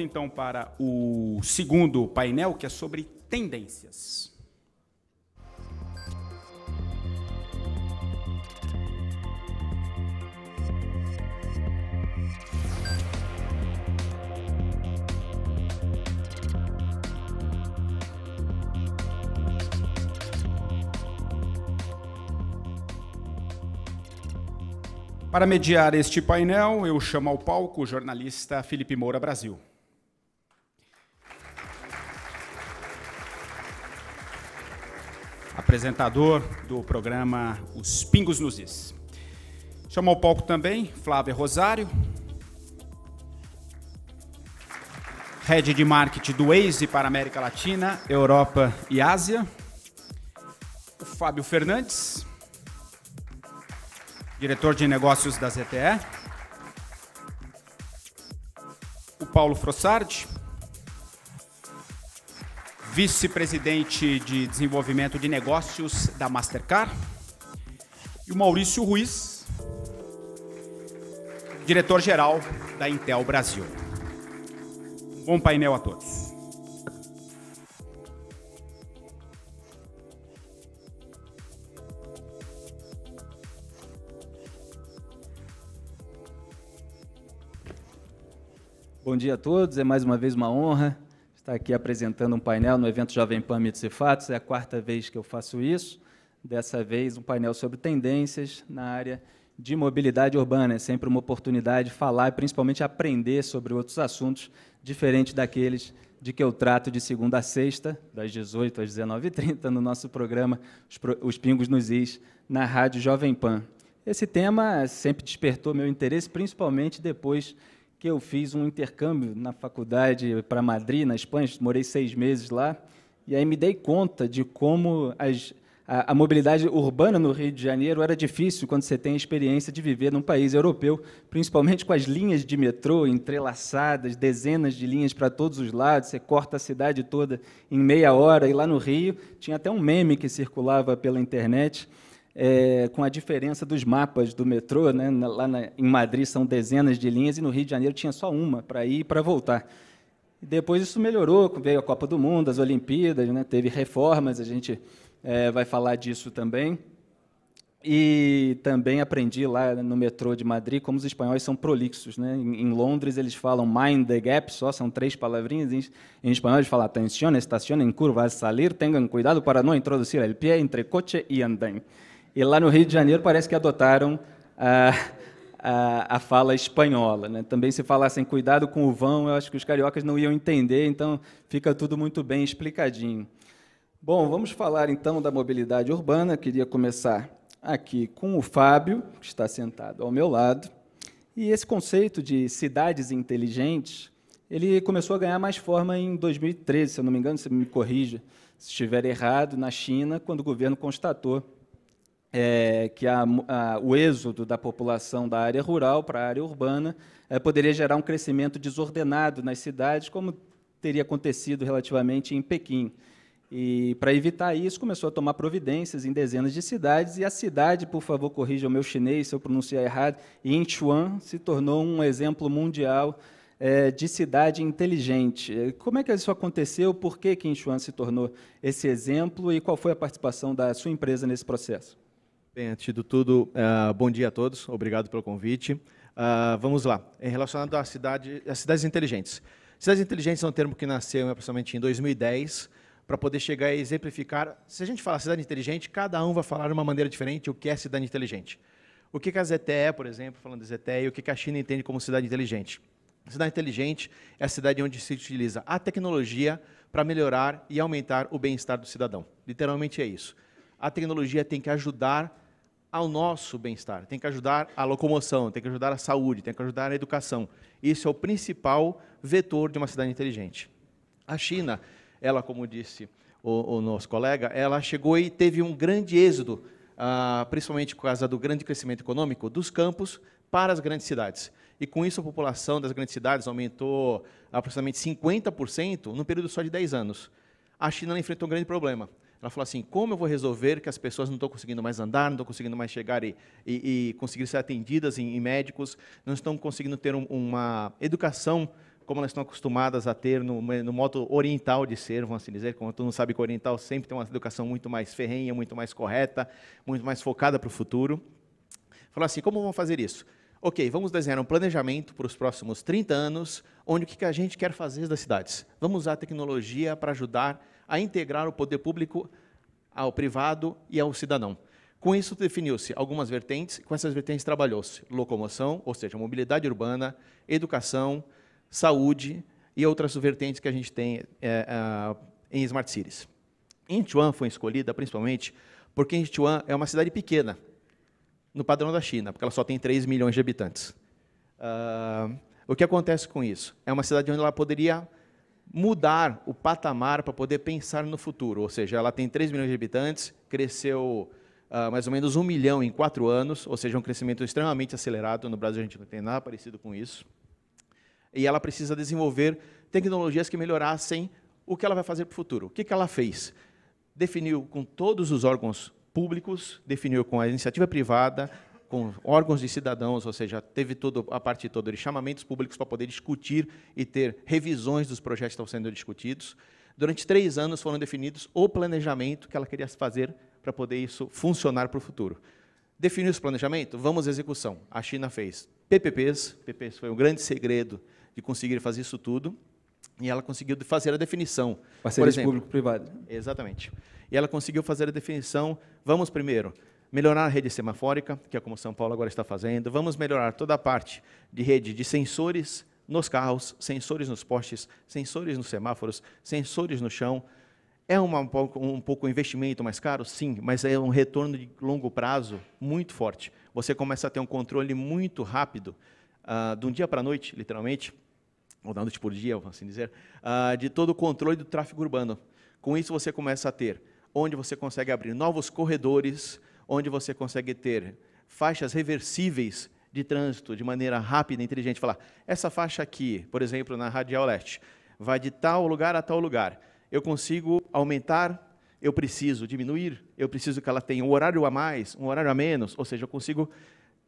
Então, para o segundo painel, que é sobre tendências. Para mediar este painel, eu chamo ao palco o jornalista Felipe Moura Brasil. Apresentador do programa Os Pingos nos Is. Chamo ao palco também Flávia Rosário, Head de Marketing do Waze para América Latina, Europa e Ásia. O Fábio Fernandes, diretor de negócios da ZTE. O Paulo Frossardi, vice-presidente de desenvolvimento de negócios da Mastercard. E o Maurício Ruiz, diretor-geral da Intel Brasil. Bom painel a todos. Bom dia a todos, é mais uma vez uma honra estar aqui apresentando um painel no evento Jovem Pan Mitos e Fatos. É a quarta vez que eu faço isso. Dessa vez, um painel sobre tendências na área de mobilidade urbana. É sempre uma oportunidade de falar e principalmente aprender sobre outros assuntos diferentes daqueles de que eu trato de segunda a sexta, das 18 às 19h30, no nosso programa Os Pingos nos Is, na Rádio Jovem Pan. Esse tema sempre despertou meu interesse, principalmente depois que eu fiz um intercâmbio na faculdade para Madrid, na Espanha, morei 6 meses lá, e aí me dei conta de como a mobilidade urbana no Rio de Janeiro era difícil quando você tem a experiência de viver num país europeu, principalmente com as linhas de metrô entrelaçadas, dezenas de linhas para todos os lados, você corta a cidade toda em meia hora, e lá no Rio tinha até um meme que circulava pela internet, com a diferença dos mapas do metrô, né? Em Madrid são dezenas de linhas e no Rio de Janeiro tinha só uma para ir e para voltar. E depois isso melhorou, veio a Copa do Mundo, as Olimpíadas, né? Teve reformas, a gente vai falar disso também. E também aprendi lá no metrô de Madrid como os espanhóis são prolixos, né? Em Londres eles falam mind the gap, são 3 palavrinhas. Em espanhol eles falam atención, estación en curva, al salir, tengan cuidado para no introducir el pie entre coche y andén. E lá no Rio de Janeiro parece que adotaram a fala espanhola, né? Também se falassem cuidado com o vão, eu acho que os cariocas não iam entender, então fica tudo muito bem explicadinho. Bom, vamos falar então da mobilidade urbana. Queria começar aqui com o Fábio, que está sentado ao meu lado. E esse conceito de cidades inteligentes, ele começou a ganhar mais forma em 2013, se eu não me engano, você me corrija se estiver errado, na China, quando o governo constatou que o êxodo da população da área rural para a área urbana poderia gerar um crescimento desordenado nas cidades, como teria acontecido relativamente em Pequim. E, para evitar isso, começou a tomar providências em dezenas de cidades, e a cidade, por favor, corrija o meu chinês se eu pronunciar errado, Yinchuan se tornou um exemplo mundial de cidade inteligente. Como é que isso aconteceu? Por que Yinchuan se tornou esse exemplo e qual foi a participação da sua empresa nesse processo? Bem, antes de tudo, bom dia a todos, obrigado pelo convite. Vamos lá, relacionado às cidades inteligentes. Cidades inteligentes é um termo que nasceu aproximadamente em 2010, para poder chegar e exemplificar. Se a gente fala cidade inteligente, cada um vai falar de uma maneira diferente o que é cidade inteligente. O que a ZTE, por exemplo, falando de ZTE, e o que a China entende como cidade inteligente. A cidade inteligente é a cidade onde se utiliza a tecnologia para melhorar e aumentar o bem-estar do cidadão. Literalmente é isso. A tecnologia tem que ajudar ao nosso bem-estar, tem que ajudar a locomoção, tem que ajudar a saúde, tem que ajudar a educação. Isso é o principal vetor de uma cidade inteligente. A China, ela, como disse o nosso colega, ela chegou e teve um grande êxodo, principalmente por causa do grande crescimento econômico, dos campos para as grandes cidades. E com isso a população das grandes cidades aumentou aproximadamente 50% num período só de 10 anos. A China enfrentou um grande problema. Ela falou assim, como eu vou resolver que as pessoas não estão conseguindo mais andar, não estão conseguindo mais chegar e conseguir ser atendidas em médicos, não estão conseguindo ter uma educação como elas estão acostumadas a ter no modo oriental de ser, vamos assim dizer, como todo mundo sabe que o oriental sempre tem uma educação muito mais ferrenha, muito mais correta, muito mais focada para o futuro. Falou assim, como vamos fazer isso? Ok, vamos desenhar um planejamento para os próximos 30 anos, onde o que a gente quer fazer das cidades. Vamos usar a tecnologia para ajudar a integrar o poder público ao privado e ao cidadão. Com isso, definiu-se algumas vertentes, com essas vertentes trabalhou-se locomoção, ou seja, mobilidade urbana, educação, saúde e outras vertentes que a gente tem em Smart Cities. Incheon foi escolhida principalmente porque Incheon é uma cidade pequena, no padrão da China, porque ela só tem 3 milhões de habitantes. O que acontece com isso? É uma cidade onde ela poderia mudar o patamar para poder pensar no futuro, ou seja, ela tem 3 milhões de habitantes, cresceu mais ou menos 1 milhão em 4 anos, ou seja, um crescimento extremamente acelerado. No Brasil a gente não tem nada parecido com isso. E ela precisa desenvolver tecnologias que melhorassem o que ela vai fazer para o futuro. O que ela fez? Definiu com todos os órgãos públicos, definiu com a iniciativa privada, com órgãos de cidadãos, ou seja, teve toda a parte toda de chamamentos públicos para poder discutir e ter revisões dos projetos que estão sendo discutidos. Durante 3 anos foram definidos o planejamento que ela queria fazer para poder isso funcionar para o futuro. Definiu esse planejamento? Vamos à execução. A China fez PPPs foi um grande segredo de conseguir fazer isso tudo, e ela conseguiu fazer a definição. Parcerias público-privada. Exatamente. E ela conseguiu fazer a definição, vamos primeiro melhorar a rede semafórica, que é como São Paulo agora está fazendo, vamos melhorar toda a parte de rede de sensores nos carros, sensores nos postes, sensores nos semáforos, sensores no chão. É um pouco investimento mais caro? Sim, mas é um retorno de longo prazo muito forte. Você começa a ter um controle muito rápido, de um dia para a noite, literalmente, ou da noite por dia, vamos assim dizer, de todo o controle do tráfego urbano. Com isso, você começa a ter onde você consegue abrir novos corredores, onde você consegue ter faixas reversíveis de trânsito de maneira rápida e inteligente. Falar, essa faixa aqui, por exemplo, na Radial Leste, vai de tal lugar a tal lugar. Eu consigo aumentar, eu preciso diminuir, eu preciso que ela tenha um horário a mais, um horário a menos, ou seja, eu consigo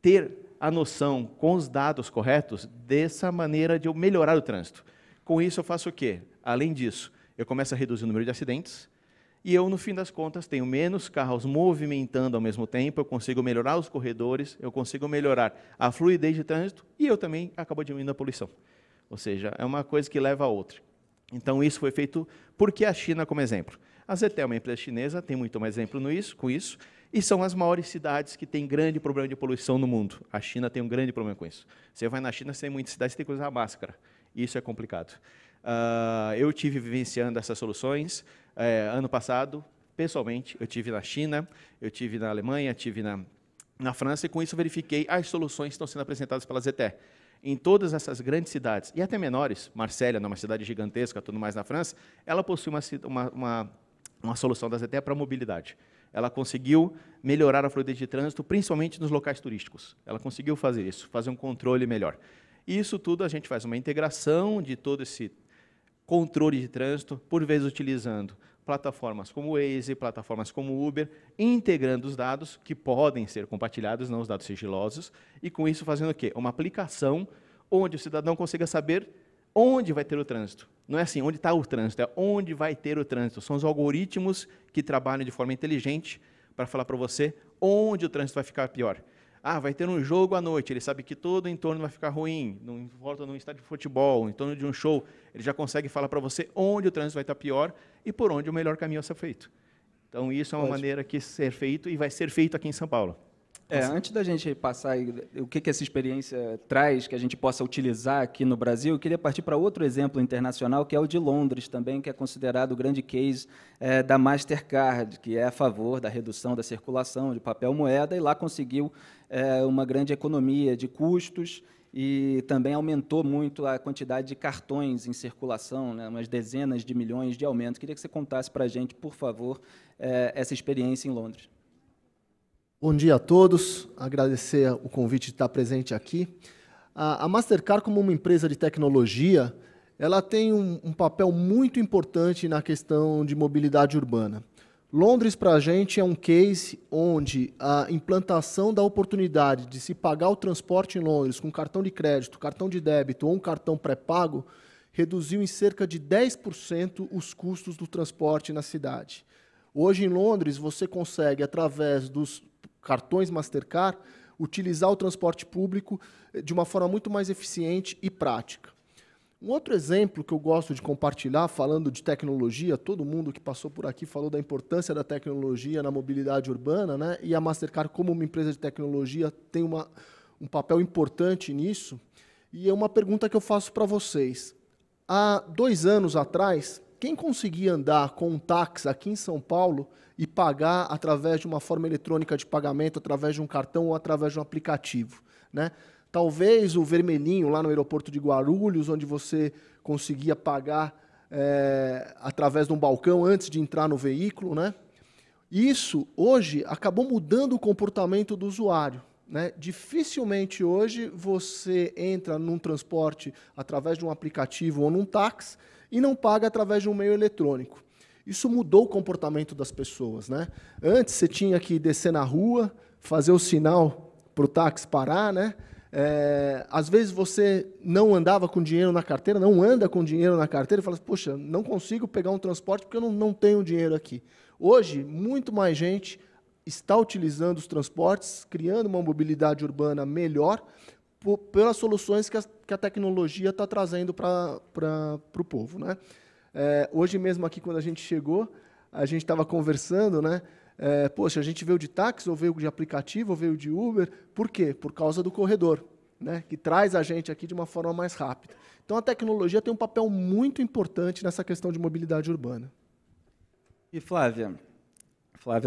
ter a noção com os dados corretos dessa maneira de eu melhorar o trânsito. Com isso, eu faço o quê? Além disso, eu começo a reduzir o número de acidentes, e eu, no fim das contas, tenho menos carros movimentando ao mesmo tempo, eu consigo melhorar os corredores, eu consigo melhorar a fluidez de trânsito, e eu também acabo diminuindo a poluição. Ou seja, é uma coisa que leva a outra. Então, isso foi feito porque a China, como exemplo. A ZTE é uma empresa chinesa, tem muito mais exemplo com isso, e são as maiores cidades que têm grande problema de poluição no mundo. A China tem um grande problema com isso. Você vai na China, você tem muitas cidades que tem que usar máscara. Isso é complicado. Eu tive vivenciando essas soluções. Ano passado, pessoalmente, eu tive na China, eu tive na Alemanha, tive na França, e com isso verifiquei as soluções que estão sendo apresentadas pela ZTE. Em todas essas grandes cidades, e até menores, Marselha, uma cidade gigantesca, tudo mais na França, ela possui uma solução da ZTE para a mobilidade. Ela conseguiu melhorar a fluidez de trânsito, principalmente nos locais turísticos. Ela conseguiu fazer isso, fazer um controle melhor. E isso tudo a gente faz uma integração de todo esse controle de trânsito, por vezes utilizando plataformas como o Waze, plataformas como o Uber, integrando os dados que podem ser compartilhados, não os dados sigilosos, e com isso fazendo o quê? Uma aplicação onde o cidadão consiga saber onde vai ter o trânsito. Não é assim, onde está o trânsito, é onde vai ter o trânsito. São os algoritmos que trabalham de forma inteligente para falar para você onde o trânsito vai ficar pior. Vai ter um jogo à noite, ele sabe que todo o entorno vai ficar ruim, não importa num estádio de futebol, em torno de um show, ele já consegue falar para você onde o trânsito vai estar pior e por onde o melhor caminho a ser feito. Então, isso é uma maneira que ser feito e vai ser feito aqui em São Paulo. Antes da gente passar o que essa experiência traz, que a gente possa utilizar aqui no Brasil, eu queria partir para outro exemplo internacional, que é o de Londres também, que é considerado o grande case da Mastercard, que é a favor da redução da circulação de papel moeda, e lá conseguiu uma grande economia de custos e também aumentou muito a quantidade de cartões em circulação, né, umas dezenas de milhões de aumento. Queria que você contasse para a gente, por favor, essa experiência em Londres. Bom dia a todos, agradecer o convite de estar presente aqui. A Mastercard, como uma empresa de tecnologia, ela tem um papel muito importante na questão de mobilidade urbana. Londres, para a gente, é um case onde a implantação da oportunidade de se pagar o transporte em Londres com cartão de crédito, cartão de débito ou um cartão pré-pago reduziu em cerca de 10% os custos do transporte na cidade. Hoje, em Londres, você consegue, através dos cartões Mastercard, utilizar o transporte público de uma forma muito mais eficiente e prática. Um outro exemplo que eu gosto de compartilhar, falando de tecnologia, todo mundo que passou por aqui falou da importância da tecnologia na mobilidade urbana, né? E a Mastercard, como uma empresa de tecnologia, tem um papel importante nisso. E é uma pergunta que eu faço para vocês. Há 2 anos atrás, quem conseguia andar com um táxi aqui em São Paulo e pagar através de uma forma eletrônica de pagamento, através de um cartão ou através de um aplicativo, né? Talvez o vermelhinho lá no aeroporto de Guarulhos, onde você conseguia pagar através de um balcão antes de entrar no veículo, né? Isso, hoje, acabou mudando o comportamento do usuário, né? Dificilmente hoje você entra num transporte através de um aplicativo ou num táxi e não paga através de um meio eletrônico. Isso mudou o comportamento das pessoas, né? Antes você tinha que descer na rua, fazer o sinal para o táxi parar, né? Às vezes você não andava com dinheiro na carteira, não anda com dinheiro na carteira e fala, poxa, não consigo pegar um transporte porque eu não tenho dinheiro aqui. Hoje, muito mais gente está utilizando os transportes, criando uma mobilidade urbana melhor pelas soluções que a tecnologia está trazendo para o povo, né? Hoje mesmo aqui, quando a gente chegou, a gente estava conversando, né? Poxa, a gente veio de táxi, ou veio de aplicativo, ou veio de Uber. Por quê? Por causa do corredor, né? Que traz a gente aqui de uma forma mais rápida. Então, a tecnologia tem um papel muito importante nessa questão de mobilidade urbana. E Flávia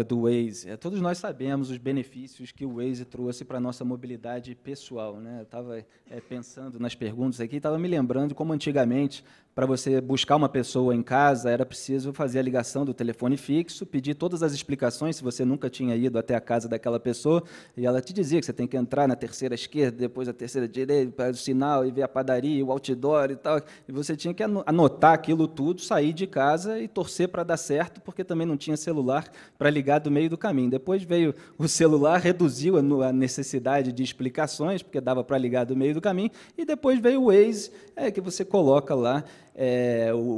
do Waze, todos nós sabemos os benefícios que o Waze trouxe para a nossa mobilidade pessoal, né? Eu estava pensando nas perguntas aqui, estava me lembrando como antigamente, para você buscar uma pessoa em casa, era preciso fazer a ligação do telefone fixo, pedir todas as explicações, se você nunca tinha ido até a casa daquela pessoa, e ela te dizia que você tem que entrar na terceira esquerda, depois a terceira direita, para o sinal, e ver a padaria, o outdoor e tal, e você tinha que anotar aquilo tudo, sair de casa e torcer para dar certo, porque também não tinha celular para ligar do meio do caminho. Depois veio o celular, reduziu a necessidade de explicações, porque dava para ligar do meio do caminho, e depois veio o Waze, que você coloca lá,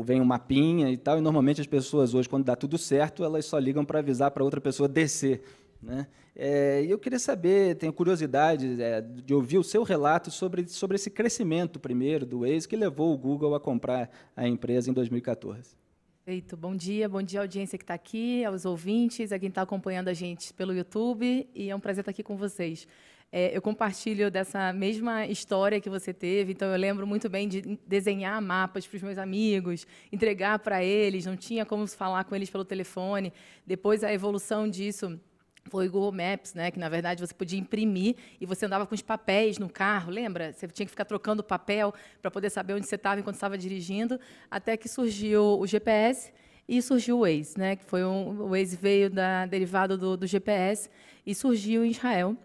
vem um mapinha e tal, e normalmente as pessoas hoje, quando dá tudo certo, elas só ligam para avisar para outra pessoa descer, né? E eu queria saber, tenho curiosidade de ouvir o seu relato sobre esse crescimento primeiro do Waze que levou o Google a comprar a empresa em 2014. Perfeito. Bom dia à audiência que está aqui, aos ouvintes, a quem está acompanhando a gente pelo YouTube, e é um prazer estar aqui com vocês. Eu compartilho dessa mesma história que você teve, então eu lembro muito bem de desenhar mapas para os meus amigos, entregar para eles, não tinha como falar com eles pelo telefone. Depois, a evolução disso foi o Google Maps, né, que, na verdade, você podia imprimir e você andava com os papéis no carro, lembra? Você tinha que ficar trocando papel para poder saber onde você estava enquanto estava dirigindo, até que surgiu o GPS e surgiu o Waze, né, que foi o Waze veio derivado do GPS e surgiu em Israel.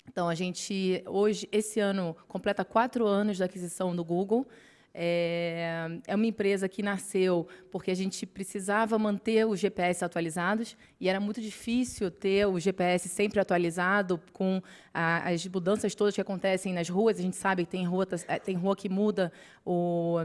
Então, a gente, hoje, esse ano, completa 4 anos da aquisição do Google. É uma empresa que nasceu porque a gente precisava manter os GPS atualizados e era muito difícil ter o GPS sempre atualizado com as mudanças todas que acontecem nas ruas. A gente sabe que tem rua que muda o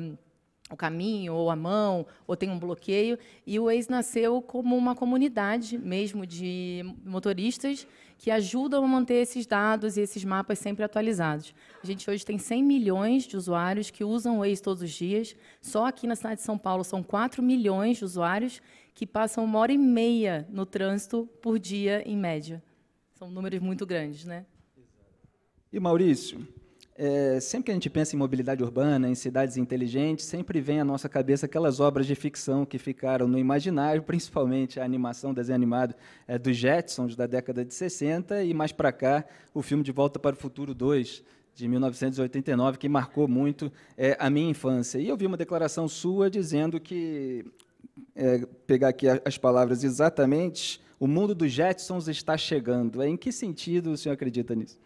caminho, ou a mão, ou tem um bloqueio. E o Waze nasceu como uma comunidade mesmo de motoristas que ajudam a manter esses dados e esses mapas sempre atualizados. A gente hoje tem 100 milhões de usuários que usam o Waze todos os dias. Só aqui na cidade de São Paulo são 4 milhões de usuários que passam 1h30 no trânsito por dia, em média. São números muito grandes, né? E, Maurício, sempre que a gente pensa em mobilidade urbana, em cidades inteligentes, sempre vem à nossa cabeça aquelas obras de ficção que ficaram no imaginário, principalmente a animação, desenho animado dos Jetsons, da década de 60, e mais para cá, o filme De Volta para o Futuro 2, de 1989, que marcou muito a minha infância. E eu vi uma declaração sua dizendo que, pegar aqui as palavras exatamente, o mundo dos Jetsons está chegando. Em que sentido o senhor acredita nisso?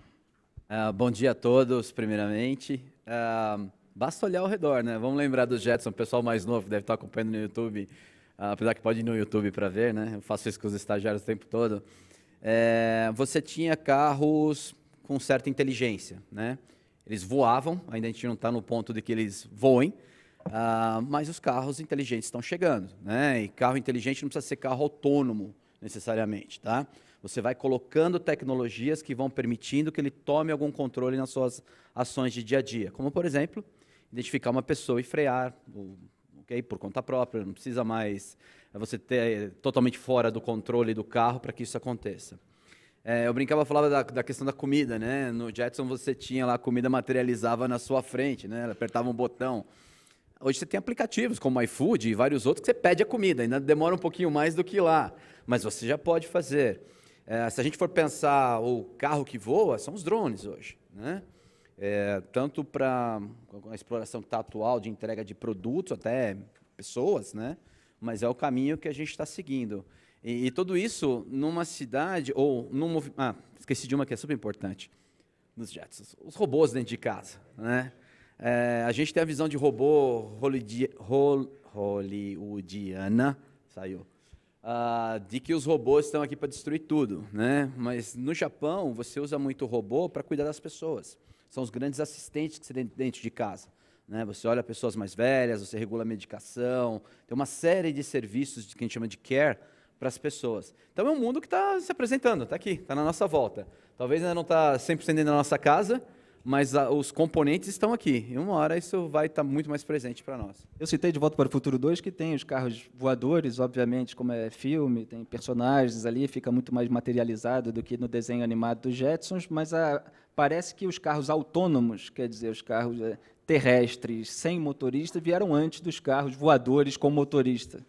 Bom dia a todos, primeiramente. Basta olhar ao redor, né? Vamos lembrar dos Jetsons, o pessoal mais novo deve estar acompanhando no YouTube, apesar que pode ir no YouTube para ver, né? Eu faço isso com os estagiários o tempo todo. Você tinha carros com certa inteligência, né? Eles voavam, ainda a gente não está no ponto de que eles voem, Mas os carros inteligentes estão chegando, né? E carro inteligente não precisa ser carro autônomo, necessariamente, tá? Você vai colocando tecnologias que vão permitindo que ele tome algum controle nas suas ações de dia a dia, como, por exemplo, identificar uma pessoa e frear, okay, por conta própria, não precisa mais você ter totalmente fora do controle do carro para que isso aconteça. Eu brincava, falava da questão da comida, né? No Jetson você tinha lá, a comida materializava na sua frente, né? Ela apertava um botão. Hoje você tem aplicativos como iFood e vários outros que você pede a comida, ainda demora um pouquinho mais do que lá, mas você já pode fazer. Se a gente for pensar o carro que voa, são os drones hoje, né? Tanto para a exploração que está atual de entrega de produtos, até pessoas, né? Mas é o caminho que a gente está seguindo. E tudo isso numa cidade, ou num esqueci de uma que é super importante, nos Jetsons, os robôs dentro de casa, né? A gente tem a visão de robô hollywoodiana, saiu, de que os robôs estão aqui para destruir tudo, né? Mas no Japão, você usa muito robô para cuidar das pessoas. São os grandes assistentes que você tem dentro de casa, né? Você olha pessoas mais velhas, você regula a medicação, tem uma série de serviços que a gente chama de care para as pessoas. Então é um mundo que está se apresentando, está aqui, está na nossa volta. Talvez ainda não está 100% dentro da nossa casa, mas os componentes estão aqui. E uma hora isso vai estar muito mais presente para nós. Eu citei De Volta para o Futuro 2, que tem os carros voadores, obviamente, como é filme, tem personagens ali, fica muito mais materializado do que no desenho animado dos Jetsons, mas parece que os carros autônomos, quer dizer, os carros terrestres sem motorista, vieram antes dos carros voadores com motorista.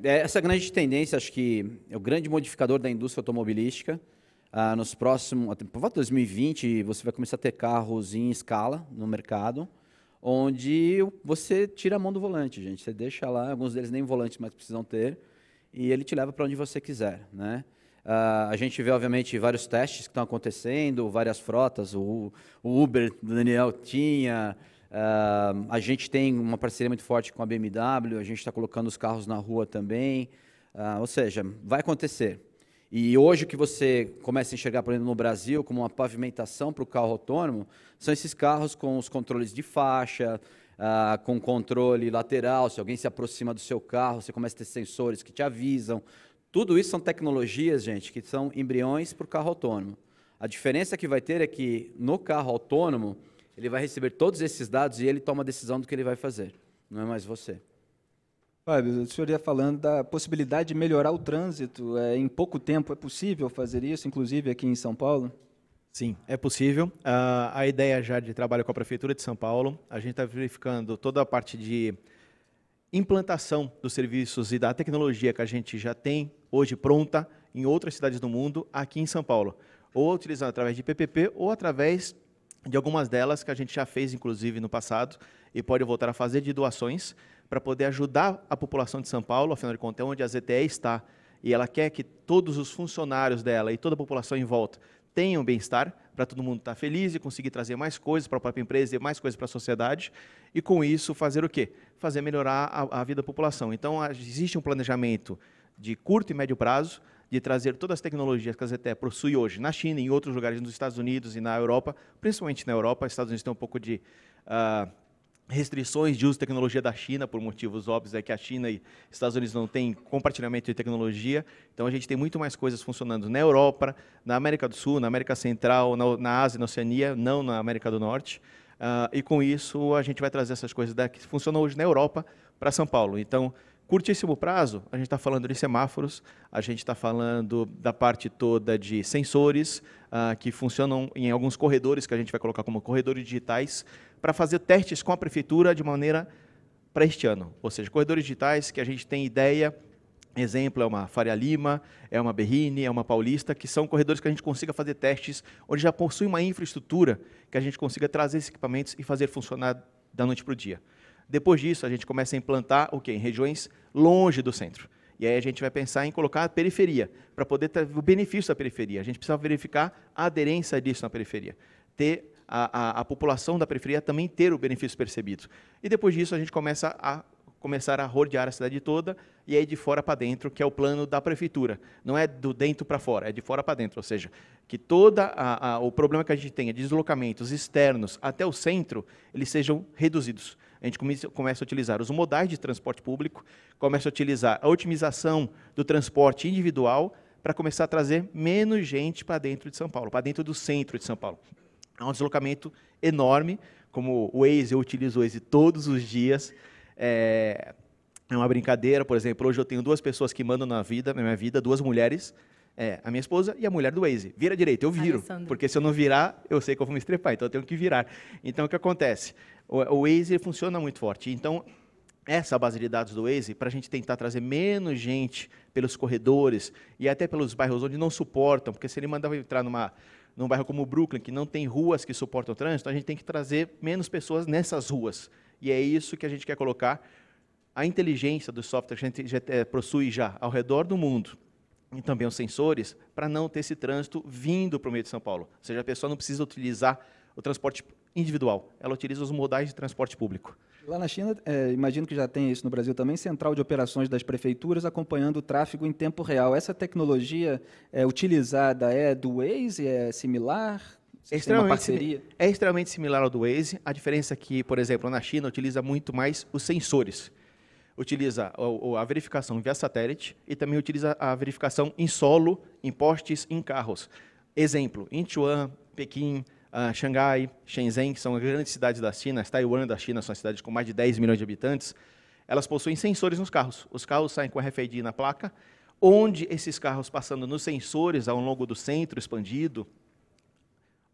Essa grande tendência, acho que é o grande modificador da indústria automobilística. Nos próximos, por volta de 2020, você vai começar a ter carros em escala no mercado, onde você tira a mão do volante, gente. Você deixa lá, alguns deles nem volantes mais precisam ter, e ele te leva para onde você quiser, né? A gente vê, obviamente, vários testes que estão acontecendo, várias frotas, o Uber, do Daniel, tinha... a gente tem uma parceria muito forte com a BMW, a gente está colocando os carros na rua também, ou seja, vai acontecer. E hoje o que você começa a enxergar, por exemplo, no Brasil, como uma pavimentação para o carro autônomo, são esses carros com os controles de faixa, com controle lateral, se alguém se aproxima do seu carro, você começa a ter sensores que te avisam. Tudo isso são tecnologias, gente, que são embriões para o carro autônomo. A diferença que vai ter é que no carro autônomo, ele vai receber todos esses dados e ele toma a decisão do que ele vai fazer, não é mais você. Fábio, o senhor ia falando da possibilidade de melhorar o trânsito. Em pouco tempo é possível fazer isso, inclusive aqui em São Paulo? Sim, é possível. A ideia já de trabalho com a Prefeitura de São Paulo, a gente está verificando toda a parte de implantação dos serviços e da tecnologia que a gente já tem hoje pronta em outras cidades do mundo, aqui em São Paulo. Ou utilizando através de PPP ou através de algumas delas que a gente já fez, inclusive, no passado, e pode voltar a fazer de doações, para poder ajudar a população de São Paulo, afinal de contas, é onde a ZTE está, e ela quer que todos os funcionários dela e toda a população em volta tenham bem-estar, para todo mundo estar feliz e conseguir trazer mais coisas para a própria empresa e mais coisas para a sociedade, e com isso fazer o quê? Fazer melhorar a vida da população. Então, existe um planejamento de curto e médio prazo, de trazer todas as tecnologias que a ZTE possui hoje na China e em outros lugares nos Estados Unidos e na Europa, principalmente na Europa. Os Estados Unidos têm um pouco de restrições de uso de tecnologia da China, por motivos óbvios, é que a China e Estados Unidos não têm compartilhamento de tecnologia, então a gente tem muito mais coisas funcionando na Europa, na América do Sul, na América Central, na Ásia, na Oceania, não na América do Norte, e com isso a gente vai trazer essas coisas que funcionam hoje na Europa para São Paulo. Então, curtíssimo prazo, a gente está falando de semáforos, a gente está falando da parte toda de sensores que funcionam em alguns corredores, que a gente vai colocar como corredores digitais, para fazer testes com a Prefeitura de maneira para este ano. Ou seja, corredores digitais que a gente tem ideia, exemplo, é uma Faria Lima, é uma Berrini, é uma Paulista, que são corredores que a gente consiga fazer testes, onde já possui uma infraestrutura que a gente consiga trazer esses equipamentos e fazer funcionar da noite para o dia. Depois disso, a gente começa a implantar o quê? Em regiões longe do centro. E aí a gente vai pensar em colocar a periferia, para poder ter o benefício da periferia. A gente precisa verificar a aderência disso na periferia. Ter a população da periferia também ter o benefício percebido. E depois disso, a gente começar a rodear a cidade toda, e aí de fora para dentro, que é o plano da Prefeitura. Não é do dentro para fora, é de fora para dentro. Ou seja, que todo o problema que a gente tem de deslocamentos externos até o centro, eles sejam reduzidos. A gente começa a utilizar os modais de transporte público, começa a utilizar a otimização do transporte individual para começar a trazer menos gente para dentro de São Paulo, para dentro do centro de São Paulo. É um deslocamento enorme, como o Waze, eu utilizo o Waze todos os dias. É uma brincadeira, por exemplo, hoje eu tenho 2 pessoas que mandam na minha vida, 2 mulheres, a minha esposa e a mulher do Waze. Vira direito, eu viro, porque se eu não virar, eu sei que eu vou me estrepar, então eu tenho que virar. Então, o que acontece? O Waze funciona muito forte. Então, essa base de dados do Waze, para a gente tentar trazer menos gente pelos corredores e até pelos bairros onde não suportam, porque se ele mandar entrar num bairro como o Brooklyn, que não tem ruas que suportam o trânsito, a gente tem que trazer menos pessoas nessas ruas. E é isso que a gente quer colocar. A inteligência do software que a gente já possui já ao redor do mundo, e também os sensores, para não ter esse trânsito vindo para o meio de São Paulo. Ou seja, a pessoa não precisa utilizar o transporte individual, ela utiliza os modais de transporte público. Lá na China, imagino que já tem isso no Brasil também, central de operações das prefeituras acompanhando o tráfego em tempo real. Essa tecnologia utilizada do Waze, é similar? É extremamente similar ao do Waze. A diferença é que, por exemplo, na China, utiliza muito mais os sensores. Utiliza a verificação via satélite e também utiliza a verificação em solo, em postes, em carros. Exemplo, em Wuhan, Pequim, Xangai, Shenzhen, que são as grandes cidades da China, Taiwan da China, são cidades com mais de 10 milhões de habitantes, elas possuem sensores nos carros. Os carros saem com RFID na placa, onde esses carros passando nos sensores ao longo do centro expandido,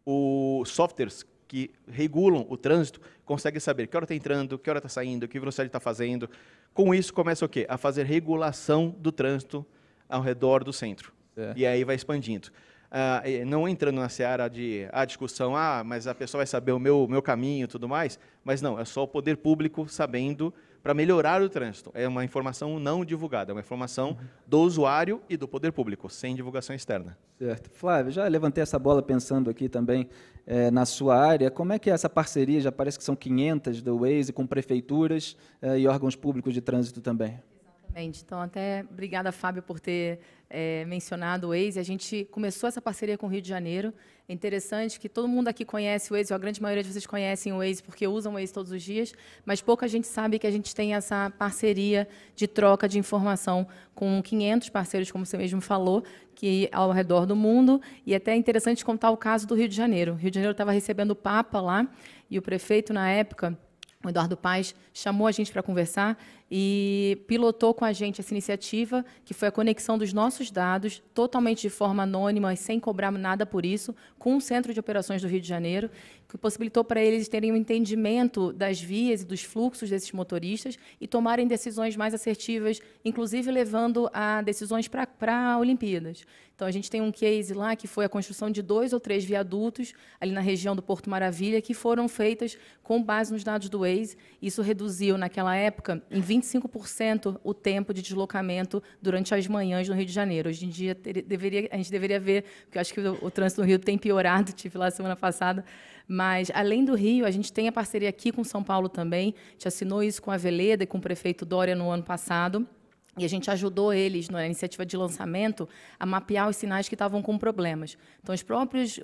os softwares que regulam o trânsito conseguem saber que hora está entrando, que hora está saindo, que velocidade está fazendo. Com isso, começa o quê? A fazer regulação do trânsito ao redor do centro. E aí vai expandindo. Não entrando na seara de discussão, mas a pessoa vai saber o meu caminho e tudo mais, mas não, é só o poder público sabendo para melhorar o trânsito. É uma informação não divulgada, é uma informação do usuário e do poder público, sem divulgação externa. Certo. Flávio, já levantei essa bola pensando aqui também na sua área. Como é que é essa parceria? Já parece que são 500 do Waze com prefeituras e órgãos públicos de trânsito também. Então, até obrigada, Fábio, por ter mencionado o Waze. A gente começou essa parceria com o Rio de Janeiro. É interessante que todo mundo aqui conhece o Waze, ou a grande maioria de vocês conhecem o Waze porque usam o Waze todos os dias, mas pouca gente sabe que a gente tem essa parceria de troca de informação com 500 parceiros, como você mesmo falou, que ao redor do mundo. E até é interessante contar o caso do Rio de Janeiro. O Rio de Janeiro estava recebendo o Papa lá, e o prefeito, na época, o Eduardo Paes, chamou a gente para conversar e pilotou com a gente essa iniciativa, que foi a conexão dos nossos dados, totalmente de forma anônima e sem cobrar nada por isso, com o Centro de Operações do Rio de Janeiro, que possibilitou para eles terem um entendimento das vias e dos fluxos desses motoristas e tomarem decisões mais assertivas, inclusive levando a decisões para Olimpíadas. Então, a gente tem um case lá que foi a construção de 2 ou 3 viadutos ali na região do Porto Maravilha, que foram feitas com base nos dados do Waze. Isso reduziu, naquela época, em 25% o tempo de deslocamento durante as manhãs no Rio de Janeiro. Hoje em dia, a gente deveria ver, porque eu acho que o trânsito no Rio tem piorado, tive lá semana passada, mas, além do Rio, a gente tem a parceria aqui com São Paulo também, a gente assinou isso com a Veleda e com o prefeito Dória no ano passado, e a gente ajudou eles, na iniciativa de lançamento, a mapear os sinais que estavam com problemas. Então, os próprios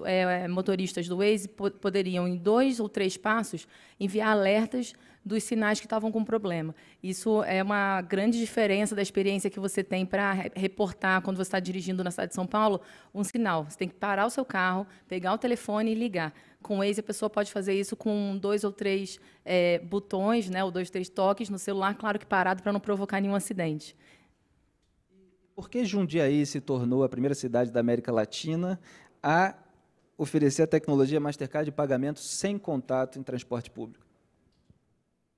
motoristas do Waze poderiam, em 2 ou 3 passos, enviar alertas dos sinais que estavam com problema. Isso é uma grande diferença da experiência que você tem para reportar, quando você está dirigindo na cidade de São Paulo, um sinal. Você tem que parar o seu carro, pegar o telefone e ligar. Com o Waze, a pessoa pode fazer isso com 2 ou 3 botões, né, ou 2 ou 3 toques no celular, claro que parado, para não provocar nenhum acidente. Por que Jundiaí se tornou a primeira cidade da América Latina a oferecer a tecnologia Mastercard de pagamento sem contato em transporte público?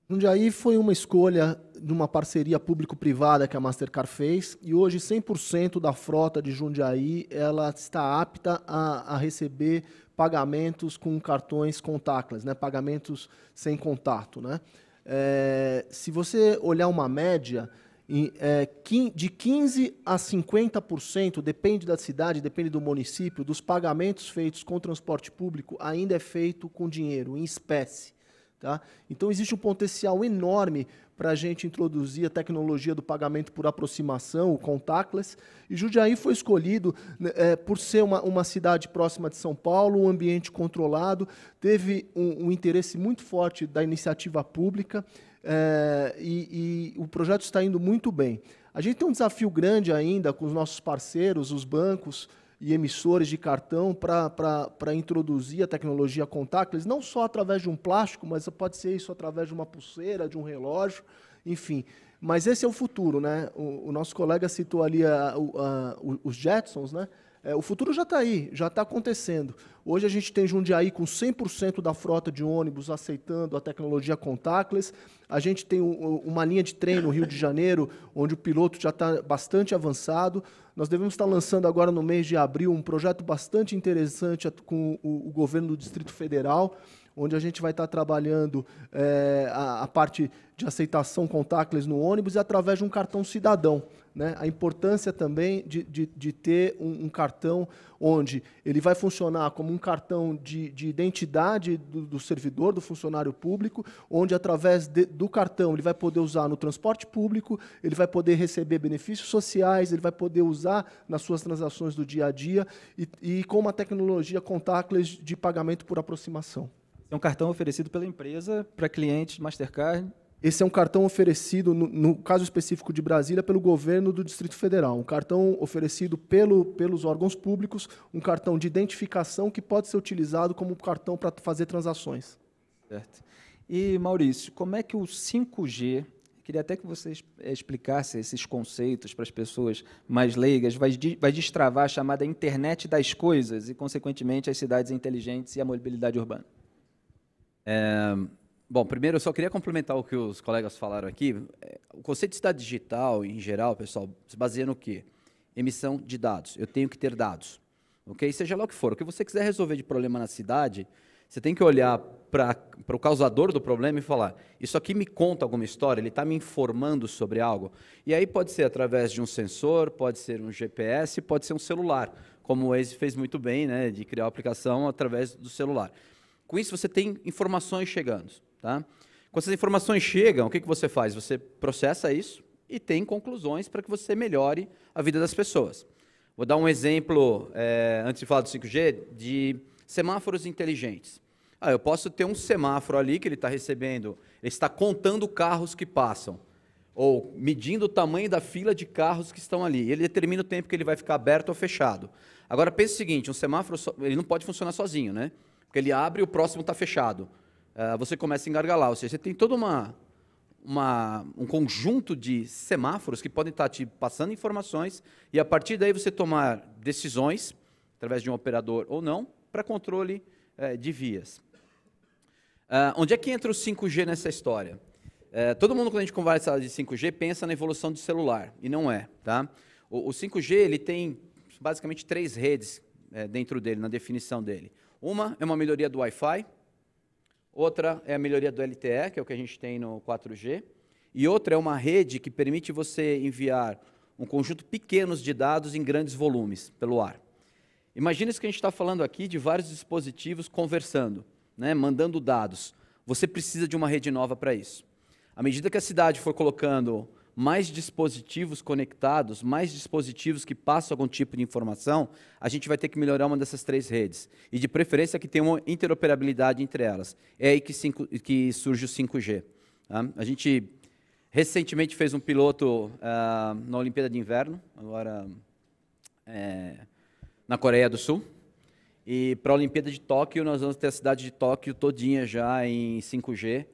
Jundiaí foi uma escolha de uma parceria público-privada que a Mastercard fez, e hoje 100% da frota de Jundiaí ela está apta a receber pagamentos com cartões contactless, né? Pagamentos sem contato, né? Se você olhar uma média, de 15% a 50%, depende da cidade, depende do município, dos pagamentos feitos com transporte público ainda é feito com dinheiro, em espécie. Tá? Então, existe um potencial enorme para a gente introduzir a tecnologia do pagamento por aproximação, o contactless. E Jundiaí foi escolhido por ser uma cidade próxima de São Paulo, um ambiente controlado, teve um interesse muito forte da iniciativa pública, e o projeto está indo muito bem. A gente tem um desafio grande ainda com os nossos parceiros, os bancos e emissores de cartão, para introduzir a tecnologia contactless, não só através de um plástico, mas pode ser isso através de uma pulseira, de um relógio, enfim. Mas esse é o futuro, né? O nosso colega citou ali os Jetsons, né? O futuro já está aí, já está acontecendo. Hoje a gente tem Jundiaí com 100% da frota de ônibus aceitando a tecnologia contactless. A gente tem uma linha de trem no Rio de Janeiro, onde o piloto já está bastante avançado. Nós devemos estar lançando agora no mês de abril um projeto bastante interessante com o governo do Distrito Federal, onde a gente vai estar trabalhando a parte de aceitação contactless no ônibus e através de um cartão cidadão, né? A importância também de ter um cartão onde ele vai funcionar como um cartão de identidade do servidor, do funcionário público, onde através do cartão ele vai poder usar no transporte público, ele vai poder receber benefícios sociais, ele vai poder usar nas suas transações do dia a dia e com uma tecnologia contactless de pagamento por aproximação. É um cartão oferecido pela empresa para clientes Mastercard. Esse é um cartão oferecido, no caso específico de Brasília, pelo governo do Distrito Federal. Um cartão oferecido pelos órgãos públicos, um cartão de identificação que pode ser utilizado como cartão para fazer transações. Certo. E, Maurício, como é que o 5G, queria até que você explicasse esses conceitos para as pessoas mais leigas, vai destravar a chamada internet das coisas e, consequentemente, as cidades inteligentes e a mobilidade urbana? Bom, primeiro eu só queria complementar o que os colegas falaram aqui. O conceito de cidade digital, em geral, pessoal, se baseia no quê? Emissão de dados. Eu tenho que ter dados. Ok? Seja lá o que for. O que você quiser resolver de problema na cidade, você tem que olhar para o causador do problema e falar, isso aqui me conta alguma história, ele está me informando sobre algo. E aí pode ser através de um sensor, pode ser um GPS, pode ser um celular, como o Waze fez muito bem, né, de criar uma aplicação através do celular. Com isso, você tem informações chegando. Tá? Quando essas informações chegam, o que você faz? Você processa isso e tem conclusões para que você melhore a vida das pessoas. Vou dar um exemplo, antes de falar do 5G, de semáforos inteligentes. Eu posso ter um semáforo ali que ele está recebendo, ele está contando carros que passam, ou medindo o tamanho da fila de carros que estão ali. Ele determina o tempo que ele vai ficar aberto ou fechado. Agora, pense o seguinte, um semáforo ele não pode funcionar sozinho, né? Porque ele abre e o próximo está fechado. Você começa a engargalar, ou seja, você tem todo um conjunto de semáforos que podem estar te passando informações e, a partir daí, você tomar decisões, através de um operador ou não, para controle de vias. Onde é que entra o 5G nessa história? Todo mundo, quando a gente conversa de 5G, pensa na evolução do celular, e não é. Tá? O 5G ele tem, basicamente, 3 redes dentro dele, na definição dele. Uma é uma melhoria do Wi-Fi, outra é a melhoria do LTE, que é o que a gente tem no 4G, e outra é uma rede que permite você enviar um conjunto pequeno de dados em grandes volumes pelo ar. Imagina isso que a gente está falando aqui de vários dispositivos conversando, né, mandando dados. Você precisa de uma rede nova para isso. À medida que a cidade for colocando mais dispositivos conectados, mais dispositivos que passam algum tipo de informação, a gente vai ter que melhorar uma dessas 3 redes. E, de preferência, que tenha uma interoperabilidade entre elas. É aí que surge o 5G. Tá? A gente recentemente fez um piloto na Olimpíada de Inverno, agora na Coreia do Sul. E para a Olimpíada de Tóquio, nós vamos ter a cidade de Tóquio todinha já em 5G,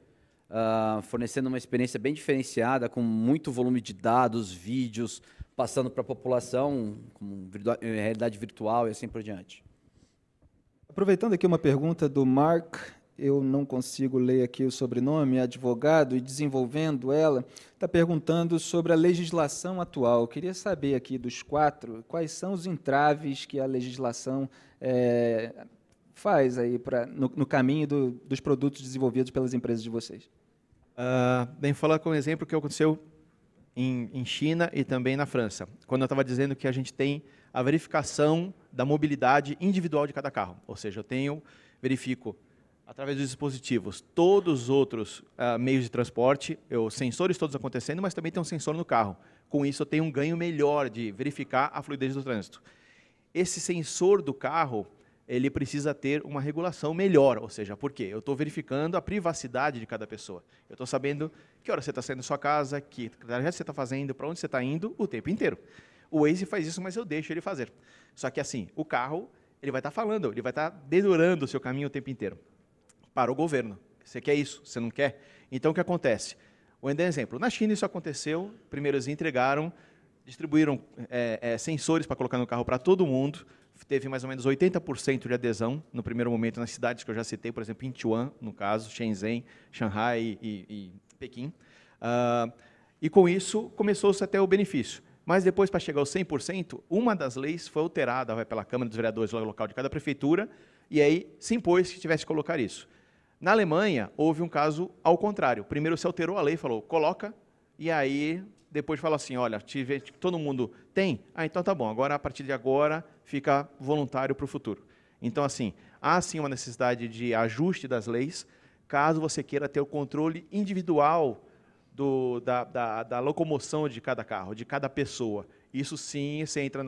fornecendo uma experiência bem diferenciada, com muito volume de dados, vídeos, passando para a população, com realidade virtual e assim por diante. Aproveitando aqui uma pergunta do Mark, eu não consigo ler aqui o sobrenome, é advogado, e desenvolvendo ela, está perguntando sobre a legislação atual. Eu queria saber aqui dos 4, quais são os entraves que a legislação faz aí no caminho dos produtos desenvolvidos pelas empresas de vocês. Bem, falar com um exemplo que aconteceu em China e também na França, quando eu estava dizendo que a gente tem a verificação da mobilidade individual de cada carro. Ou seja, eu verifico através dos dispositivos, todos os outros meios de transporte, os sensores todos acontecendo, mas também tem um sensor no carro. Com isso, eu tenho um ganho melhor de verificar a fluidez do trânsito. Esse sensor do carro, ele precisa ter uma regulação melhor, ou seja, por quê? Eu estou verificando a privacidade de cada pessoa. Eu estou sabendo que hora você está saindo da sua casa, que trajeto você está fazendo, para onde você está indo, o tempo inteiro. O Waze faz isso, mas eu deixo ele fazer. Só que assim, o carro, ele vai estar falando, ele vai estar dedurando o seu caminho o tempo inteiro. Para o governo. Você quer isso? Você não quer? Então, o que acontece? Vou dar um exemplo. Na China, isso aconteceu. Primeiro, eles entregaram, distribuíram sensores para colocar no carro para todo mundo. Teve mais ou menos 80% de adesão no primeiro momento nas cidades que eu já citei, por exemplo, Incheon, no caso, Shenzhen, Shanghai e Pequim. E, com isso, começou-se a ter o benefício. Mas depois, para chegar aos 100%, uma das leis foi alterada, vai pela Câmara dos Vereadores local de cada prefeitura, e aí se impôs que tivesse que colocar isso. Na Alemanha, houve um caso ao contrário. Primeiro se alterou a lei, falou, coloca, e aí depois fala assim, olha, todo mundo tem? Ah, então tá bom, agora, a partir de agora, fica voluntário para o futuro. Então, assim, há sim uma necessidade de ajuste das leis, caso você queira ter o controle individual da locomoção de cada carro, de cada pessoa. Isso sim, você entra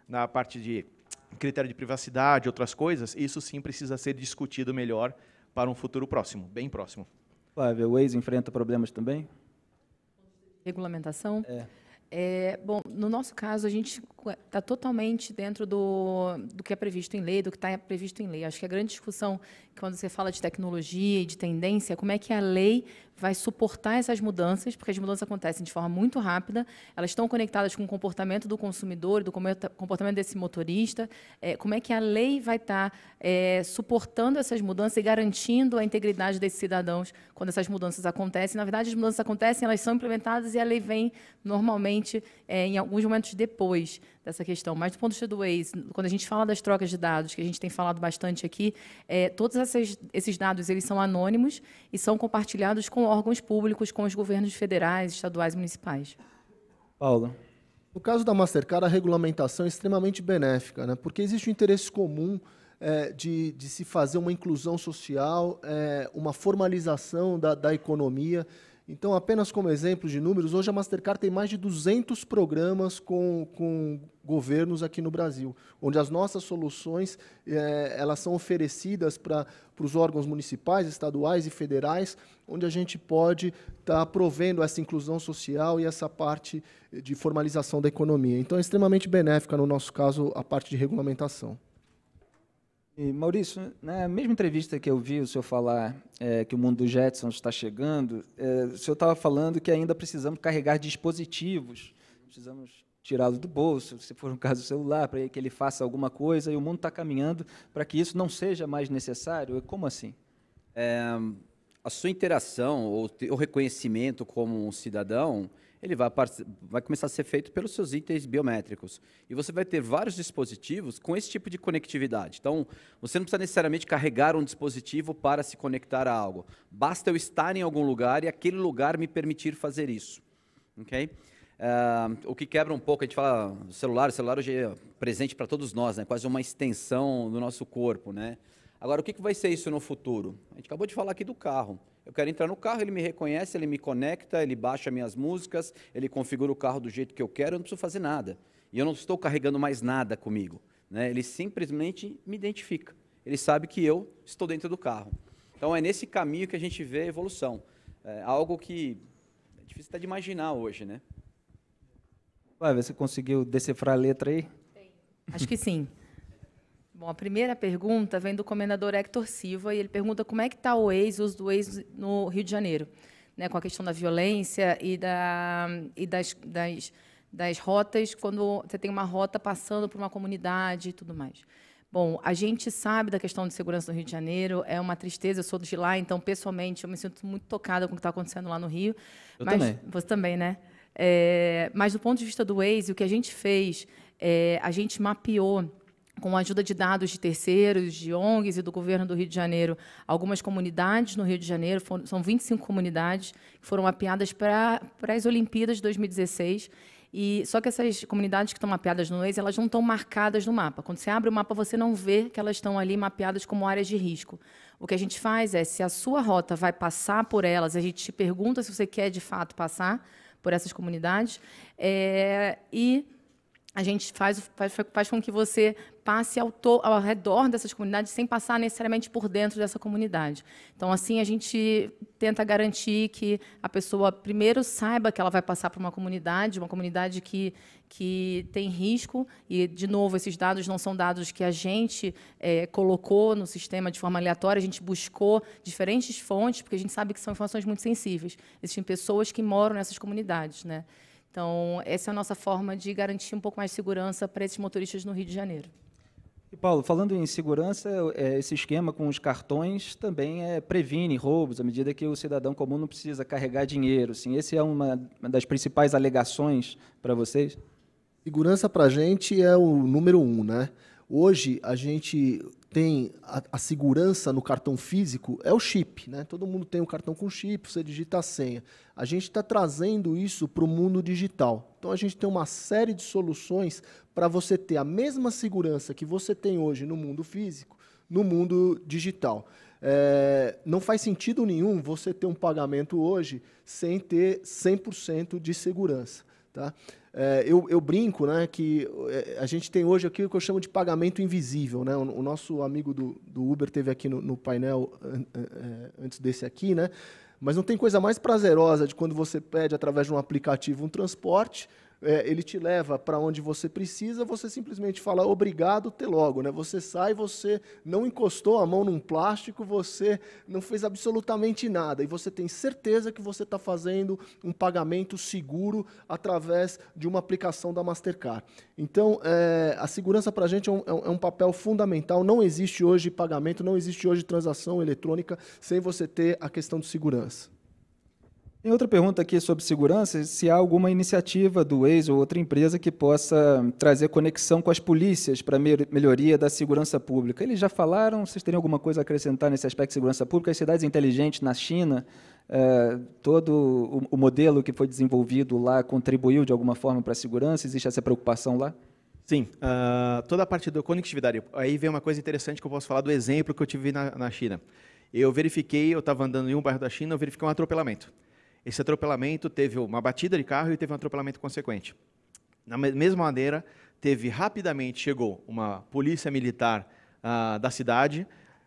na parte de critério de privacidade, outras coisas, isso sim precisa ser discutido melhor para um futuro próximo, bem próximo. Flávia, o Waze enfrenta problemas também? Regulamentação? Bom, no nosso caso, a gente está totalmente dentro do que é previsto em lei, do que está previsto em lei. Acho que a grande discussão, quando você fala de tecnologia e de tendência, é como é que a lei vai suportar essas mudanças, porque as mudanças acontecem de forma muito rápida, elas estão conectadas com o comportamento do consumidor, do comportamento desse motorista, como é que a lei vai estar suportando essas mudanças e garantindo a integridade desses cidadãos quando essas mudanças acontecem. Na verdade, as mudanças acontecem, elas são implementadas e a lei vem normalmente em alguns momentos depois dessa questão. Mas do ponto de vista do Waze, quando a gente fala das trocas de dados, que a gente tem falado bastante aqui, todos esses dados eles são anônimos e são compartilhados com órgãos públicos, com os governos federais, estaduais e municipais. Paulo. No caso da Mastercard, a regulamentação é extremamente benéfica, né? Porque existe um interesse comum de se fazer uma inclusão social, uma formalização da economia. Então, apenas como exemplo de números, hoje a Mastercard tem mais de 200 programas com governos aqui no Brasil, onde as nossas soluções elas são oferecidas para os órgãos municipais, estaduais e federais, onde a gente pode estar provendo essa inclusão social e essa parte de formalização da economia. Então, é extremamente benéfica, no nosso caso, a parte de regulamentação. E, Maurício, na mesma entrevista que eu vi o senhor falar que o mundo dos Jetsons está chegando, o senhor estava falando que ainda precisamos carregar dispositivos, precisamos tirá-lo do bolso, se for um caso do celular, para que ele faça alguma coisa, e o mundo está caminhando para que isso não seja mais necessário. Como assim? A sua interação, ou o reconhecimento como um cidadão, ele vai começar a ser feito pelos seus itens biométricos. E você vai ter vários dispositivos com esse tipo de conectividade. Então, você não precisa necessariamente carregar um dispositivo para se conectar a algo. Basta eu estar em algum lugar e aquele lugar me permitir fazer isso. Okay? O que quebra um pouco, a gente fala do celular, o celular hoje é presente para todos nós, né? Quase uma extensão do nosso corpo, né? Agora, o que vai ser isso no futuro? A gente acabou de falar aqui do carro. Eu quero entrar no carro, ele me reconhece, ele me conecta, ele baixa minhas músicas, ele configura o carro do jeito que eu quero, eu não preciso fazer nada. E eu não estou carregando mais nada comigo, né? Ele simplesmente me identifica. Ele sabe que eu estou dentro do carro. Então, é nesse caminho que a gente vê a evolução. É algo que é difícil até de imaginar hoje, né? Flávia, você conseguiu decifrar a letra aí? Acho que sim. Bom, a primeira pergunta vem do comendador Hector Silva, e ele pergunta como é que está o uso do Waze no Rio de Janeiro, né, com a questão da violência e das rotas, quando você tem uma rota passando por uma comunidade e tudo mais. Bom, a gente sabe da questão de segurança no Rio de Janeiro, é uma tristeza, eu sou de lá, então, pessoalmente, eu me sinto muito tocada com o que está acontecendo lá no Rio. Mas também. Você também, né? Mas, do ponto de vista do Waze, o que a gente fez, a gente mapeou com a ajuda de dados de terceiros, de ONGs e do governo do Rio de Janeiro, algumas comunidades no Rio de Janeiro, são 25 comunidades que foram mapeadas para as Olimpíadas de 2016. Só que essas comunidades que estão mapeadas no Waze, elas não estão marcadas no mapa. Quando você abre o mapa, você não vê que elas estão ali mapeadas como áreas de risco. O que a gente faz é, se a sua rota vai passar por elas, a gente te pergunta se você quer, de fato, passar por essas comunidades, e a gente faz com que você passe ao redor dessas comunidades sem passar necessariamente por dentro dessa comunidade. Então, assim, a gente tenta garantir que a pessoa, primeiro, saiba que ela vai passar por uma comunidade que tem risco, e, de novo, esses dados não são dados que a gente colocou no sistema de forma aleatória, a gente buscou diferentes fontes, porque a gente sabe que são informações muito sensíveis. Existem pessoas que moram nessas comunidades, né? Então, essa é a nossa forma de garantir um pouco mais de segurança para esses motoristas no Rio de Janeiro. E, Paulo, falando em segurança, esse esquema com os cartões também previne roubos, à medida que o cidadão comum não precisa carregar dinheiro. Assim, esse é uma das principais alegações para vocês? Segurança para a gente é o número 1, né? Hoje, a gente tem a segurança no cartão físico, é o chip, né? Todo mundo tem um cartão com chip, você digita a senha. A gente está trazendo isso para o mundo digital. Então, a gente tem uma série de soluções para você ter a mesma segurança que você tem hoje no mundo físico, no mundo digital. Não faz sentido nenhum você ter um pagamento hoje sem ter 100% de segurança, tá? Eu brinco, né, que a gente tem hoje aqui o que eu chamo de pagamento invisível, né? O nosso amigo do Uber teve aqui no painel antes desse aqui, né? Mas não tem coisa mais prazerosa de quando você pede através de um aplicativo um transporte, ele te leva para onde você precisa, você simplesmente fala obrigado, até logo, né? Você sai, você não encostou a mão num plástico, você não fez absolutamente nada, e você tem certeza que você está fazendo um pagamento seguro através de uma aplicação da Mastercard. Então, a segurança para a gente é um papel fundamental. Não existe hoje pagamento, não existe hoje transação eletrônica sem você ter a questão de segurança. Tem outra pergunta aqui sobre segurança, se há alguma iniciativa do Waze ou outra empresa que possa trazer conexão com as polícias para melhoria da segurança pública. Eles já falaram, vocês teriam alguma coisa a acrescentar nesse aspecto de segurança pública? As cidades inteligentes na China, todo o modelo que foi desenvolvido lá contribuiu de alguma forma para a segurança? Existe essa preocupação lá? Sim, toda a parte da conectividade. Aí vem uma coisa interessante que eu posso falar do exemplo que eu tive na China. Eu estava andando em um bairro da China, eu verifiquei um atropelamento. Esse atropelamento teve uma batida de carro e teve um atropelamento consequente. Da mesma maneira, chegou uma polícia militar da cidade,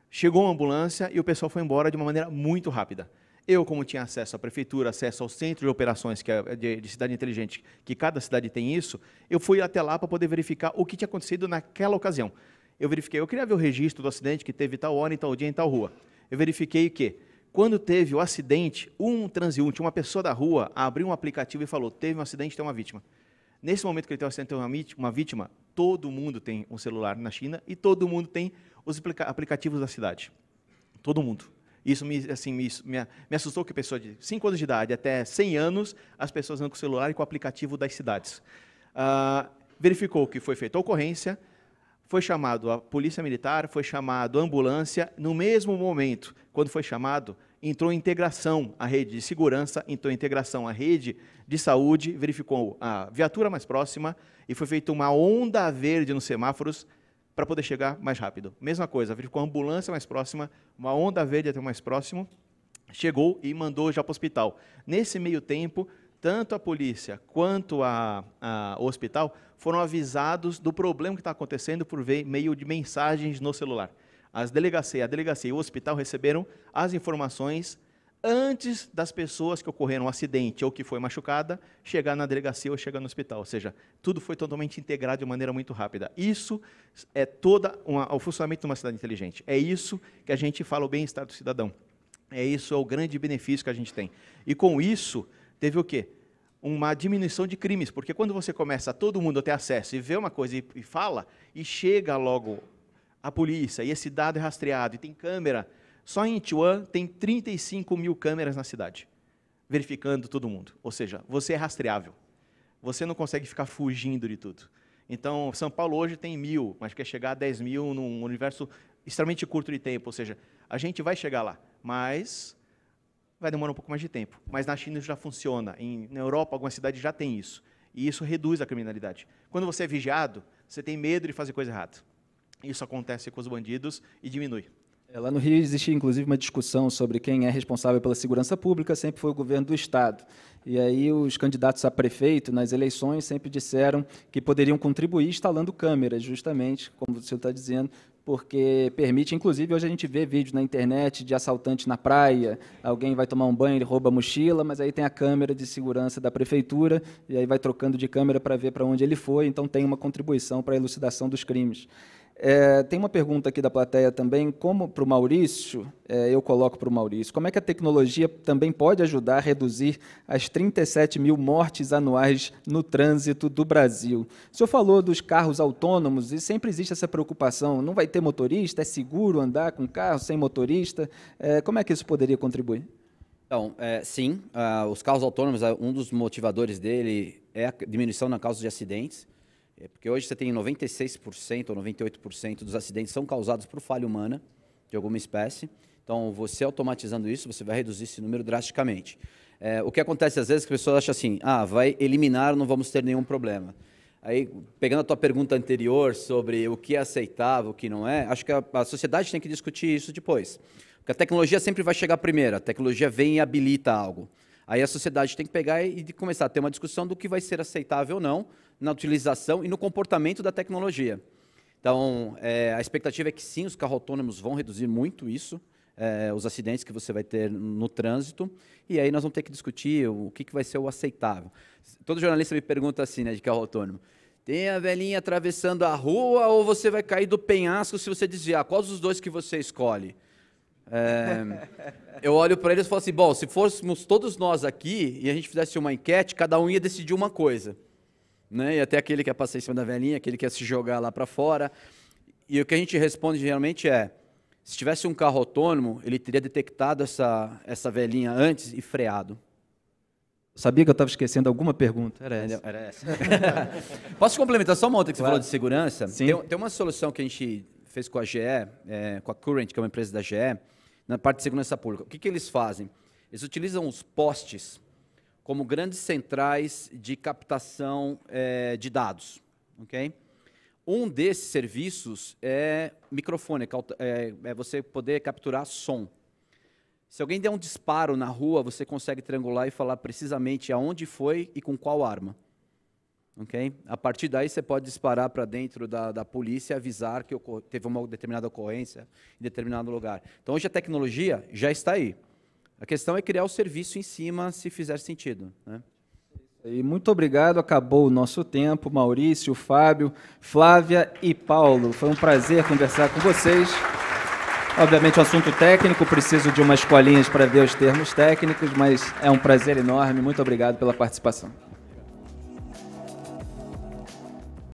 chegou uma ambulância e o pessoal foi embora de uma maneira muito rápida. Eu, como tinha acesso à prefeitura, acesso ao centro de operações que é de cidade inteligente, que cada cidade tem isso, eu fui até lá para poder verificar o que tinha acontecido naquela ocasião. Eu queria ver o registro do acidente que teve tal hora, em tal dia, em tal rua. Eu verifiquei que quando teve o acidente, um transeunte, uma pessoa da rua, abriu um aplicativo e falou, teve um acidente, tem uma vítima. Nesse momento que ele tem um acidente, tem uma vítima, todo mundo tem um celular na China e todo mundo tem os aplicativos da cidade. Todo mundo. Isso me assustou, que pessoa de 5 anos de idade até 100 anos, as pessoas andam com o celular e com o aplicativo das cidades. Verificou que foi feita a ocorrência, foi chamado a polícia militar, foi chamado a ambulância. No mesmo momento, quando foi chamado, entrou em integração a rede de segurança, entrou em integração a rede de saúde, verificou a viatura mais próxima e foi feita uma onda verde nos semáforos para poder chegar mais rápido. Mesma coisa, verificou a ambulância mais próxima, uma onda verde até o mais próximo, chegou e mandou já para o hospital. Nesse meio tempo, tanto a polícia quanto o hospital foram avisados do problema que está acontecendo por meio de mensagens no celular. A delegacia e o hospital receberam as informações antes das pessoas que ocorreram um acidente ou que foi machucada chegar na delegacia ou chegar no hospital. Ou seja, tudo foi totalmente integrado de maneira muito rápida. Isso é o funcionamento de uma cidade inteligente. É isso que a gente fala, o bem-estar do cidadão. Isso é o grande benefício que a gente tem. E com isso, teve o quê? Uma diminuição de crimes, porque quando você começa todo mundo a ter acesso e vê uma coisa e fala, e chega logo a polícia, e esse dado é rastreado, e tem câmera, só em Ituan tem 35 mil câmeras na cidade, verificando todo mundo. Ou seja, você é rastreável. Você não consegue ficar fugindo de tudo. Então, São Paulo hoje tem 1.000, mas quer chegar a 10 mil num universo extremamente curto de tempo. Ou seja, a gente vai chegar lá, mas vai demorar um pouco mais de tempo. Mas na China isso já funciona. Na Europa, algumas cidades já têm isso. E isso reduz a criminalidade. Quando você é vigiado, você tem medo de fazer coisa errada. Isso acontece com os bandidos e diminui. Lá no Rio existe, inclusive, uma discussão sobre quem é responsável pela segurança pública, sempre foi o governo do Estado. E aí os candidatos a prefeito, nas eleições, sempre disseram que poderiam contribuir instalando câmeras, justamente, como você está dizendo, porque permite, inclusive, hoje a gente vê vídeos na internet de assaltante na praia, alguém vai tomar um banho, ele rouba a mochila, mas aí tem a câmera de segurança da prefeitura, e aí vai trocando de câmera para ver para onde ele foi, então tem uma contribuição para a elucidação dos crimes. Tem uma pergunta aqui da plateia também, como para o Maurício, eu coloco para o Maurício, como é que a tecnologia também pode ajudar a reduzir as 37 mil mortes anuais no trânsito do Brasil? O senhor falou dos carros autônomos, e sempre existe essa preocupação, não vai ter motorista, é seguro andar com carro sem motorista? Como é que isso poderia contribuir? Então, sim, os carros autônomos, um dos motivadores dele é a diminuição na causa de acidentes, porque hoje você tem 96% ou 98% dos acidentes são causados por falha humana de alguma espécie. Então, você automatizando isso, você vai reduzir esse número drasticamente. O que acontece às vezes é que as pessoas acham assim, vai eliminar, não vamos ter nenhum problema. Aí, pegando a tua pergunta anterior sobre o que é aceitável, o que não é, acho que a sociedade tem que discutir isso depois. Porque a tecnologia sempre vai chegar primeiro, a tecnologia vem e habilita algo. Aí a sociedade tem que pegar e começar a ter uma discussão do que vai ser aceitável ou não na utilização e no comportamento da tecnologia. Então, a expectativa é que sim, os carros autônomos vão reduzir muito isso, os acidentes que você vai ter no trânsito, e aí nós vamos ter que discutir o que vai ser o aceitável. Todo jornalista me pergunta assim, né, de carro autônomo, tem a velhinha atravessando a rua ou você vai cair do penhasco se você desviar? Qual dos dois que você escolhe? Eu olho para eles e falo assim, bom, se fôssemos todos nós aqui e a gente fizesse uma enquete, cada um ia decidir uma coisa. Né? E até aquele que quer passar em cima da velhinha, aquele que quer se jogar lá para fora. E o que a gente responde geralmente é, se tivesse um carro autônomo, ele teria detectado essa velhinha antes e freado. Sabia que eu estava esquecendo alguma pergunta. Era essa. Posso complementar só uma outra que você falou de segurança? Sim. Tem uma solução que a gente fez com a GE, com a Current, que é uma empresa da GE, na parte de segurança pública. O que eles fazem? Eles utilizam os postes como grandes centrais de captação de dados. Okay? Um desses serviços é microfone, é você poder capturar som. Se alguém der um disparo na rua, você consegue triangular e falar precisamente aonde foi e com qual arma. Okay? A partir daí, você pode disparar para dentro da polícia e avisar que teve uma determinada ocorrência em determinado lugar. Então, hoje a tecnologia já está aí. A questão é criar o serviço em cima, se fizer sentido. Né? E muito obrigado, acabou o nosso tempo. Maurício, Fábio, Flávia e Paulo. Foi um prazer conversar com vocês. Obviamente, um assunto técnico, preciso de umas colinhas para ver os termos técnicos, mas é um prazer enorme. Muito obrigado pela participação.